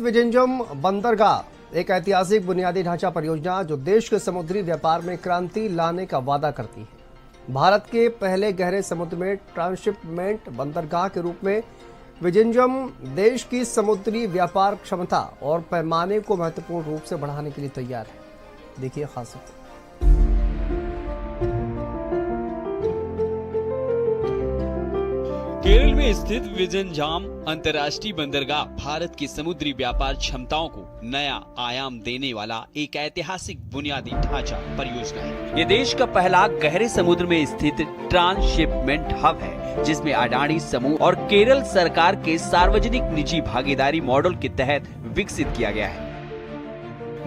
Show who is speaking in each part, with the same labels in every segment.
Speaker 1: विजिंजम बंदरगाह एक ऐतिहासिक बुनियादी ढांचा परियोजना जो देश के समुद्री व्यापार में क्रांति लाने का वादा करती है। भारत के पहले गहरे समुद्र में ट्रांसशिपमेंट बंदरगाह के रूप में विजिंजम देश की समुद्री व्यापार क्षमता और पैमाने को महत्वपूर्ण रूप से बढ़ाने के लिए तैयार है। देखिए खास रिपोर्ट।
Speaker 2: केरल में स्थित विजिंजाम अंतर्राष्ट्रीय बंदरगाह भारत की समुद्री व्यापार क्षमताओं को नया आयाम देने वाला एक ऐतिहासिक बुनियादी ढांचा परियोजना है। ये देश का पहला गहरे समुद्र में स्थित ट्रांसशिपमेंट हब है, जिसमें अडानी समूह और केरल सरकार के सार्वजनिक निजी भागीदारी मॉडल के तहत विकसित किया गया है।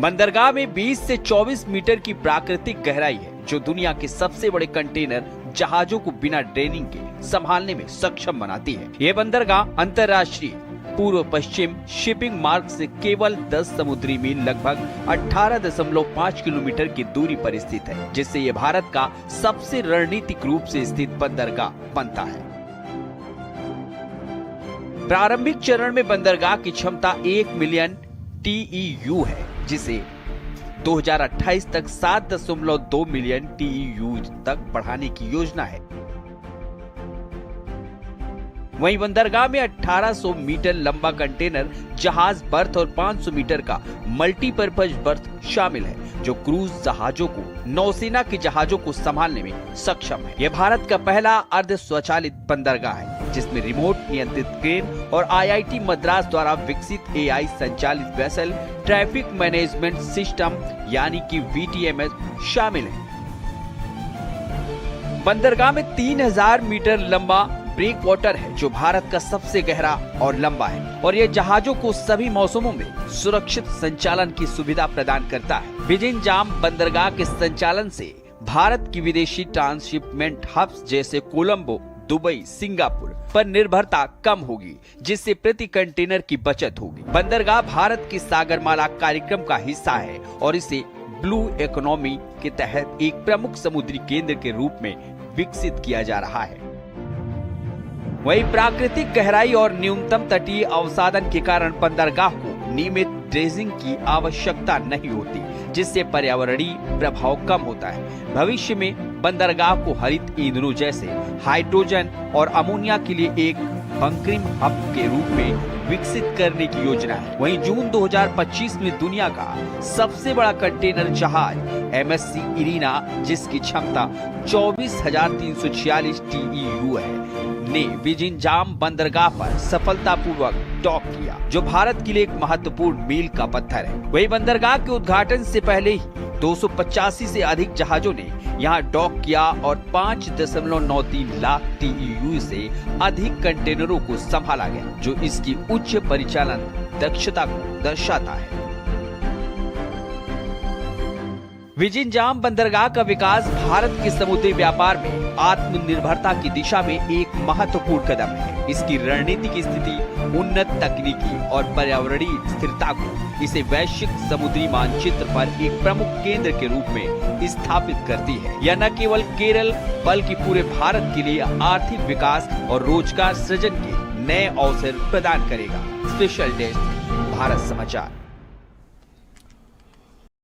Speaker 2: बंदरगाह में 20 से 24 मीटर की प्राकृतिक गहराई है, जो दुनिया के सबसे बड़े कंटेनर जहाजों को बिना ड्रेनिंग के संभालने में सक्षम बनाती है। यह बंदरगाह अंतर्राष्ट्रीय पूर्व पश्चिम शिपिंग मार्ग से केवल 10 समुद्री मील लगभग 18.5 किलोमीटर की दूरी पर स्थित है, जिससे यह भारत का सबसे रणनीतिक रूप से स्थित बंदरगाह बनता है। प्रारंभिक चरण में बंदरगाह की क्षमता 1 मिलियन TEU है, जिसे 2028 तक 7.2 मिलियन TEU तक बढ़ाने की योजना है। वहीं बंदरगाह में 1800 मीटर लंबा कंटेनर जहाज बर्थ और 500 मीटर का मल्टीपर्पज बर्थ शामिल है, जो क्रूज जहाजों को नौसेना के जहाजों को संभालने में सक्षम है। यह भारत का पहला अर्ध स्वचालित बंदरगाह है, जिसमें रिमोट नियंत्रित क्रेन और IIT मद्रास द्वारा विकसित AI संचालित वेसल ट्रैफिक मैनेजमेंट सिस्टम यानी कि VTMS शामिल है। बंदरगाह में 3000 मीटर लंबा ब्रेक वाटर है, जो भारत का सबसे गहरा और लंबा है, और यह जहाजों को सभी मौसमों में सुरक्षित संचालन की सुविधा प्रदान करता है। विजिंजाम बंदरगाह के संचालन से भारत की विदेशी ट्रांसशिपमेंट हब्स जैसे कोलंबो, दुबई, सिंगापुर पर निर्भरता कम होगी, जिससे प्रति कंटेनर की बचत होगी। बंदरगाह भारत की सागरमाला कार्यक्रम का हिस्सा है और इसे ब्लू इकोनॉमी के तहत एक प्रमुख समुद्री केंद्र के रूप में विकसित किया जा रहा है। वहीं प्राकृतिक गहराई और न्यूनतम तटीय अवसादन के कारण बंदरगाह को नियमित ड्रेजिंग की आवश्यकता नहीं होती, जिससे पर्यावरणीय प्रभाव कम होता है। भविष्य में बंदरगाह को हरित ईंधनों जैसे हाइड्रोजन और अमोनिया के लिए एक बंकरिंग हब के रूप में विकसित करने की योजना है। वहीं जून 2025 में दुनिया का सबसे बड़ा कंटेनर जहाज MSC इरिना, जिसकी क्षमता 24,346 TEU है, ने विजिंजाम बंदरगाह पर सफलतापूर्वक डॉक किया, जो भारत के लिए एक महत्वपूर्ण मील का पत्थर है। वहीं बंदरगाह के उद्घाटन से पहले ही 285 से अधिक जहाजों ने यहां डॉक किया और 5.93 लाख TEU से अधिक कंटेनरों को संभाला गया, जो इसकी उच्च परिचालन दक्षता को दर्शाता है। विजिंजाम बंदरगाह का विकास भारत के समुद्री व्यापार में आत्मनिर्भरता की दिशा में एक महत्वपूर्ण कदम है। इसकी रणनीतिक स्थिति, उन्नत तकनीकी और पर्यावरणीय स्थिरता को इसे वैश्विक समुद्री मानचित्र पर एक प्रमुख केंद्र के रूप में स्थापित करती है। यह न केवल केरल बल्कि पूरे भारत के लिए आर्थिक विकास और रोजगार सृजन के नए अवसर प्रदान करेगा। स्पेशल डेस्क, भारत समाचार।